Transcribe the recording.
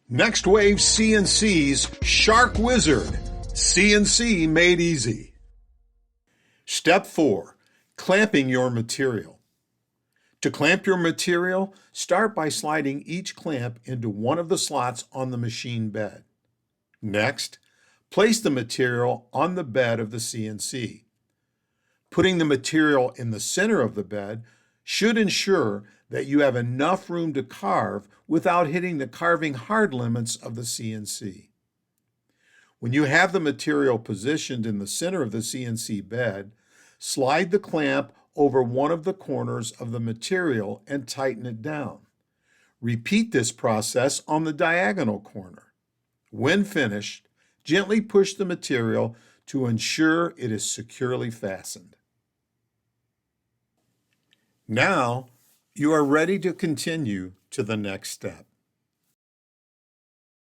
Next Wave CNC's Shark Wizard. CNC made easy. Step 4. Clamping your material. To clamp your material, start by sliding each clamp into one of the slots on the machine bed. Next, place the material on the bed of the CNC. Putting the material in the center of the bed should ensure that you have enough room to carve without hitting the carving hard limits of the CNC. When you have the material positioned in the center of the CNC bed, slide the clamp over one of the corners of the material and tighten it down. Repeat this process on the diagonal corner. When finished, gently push the material to ensure it is securely fastened. Now, you are ready to continue to the next step.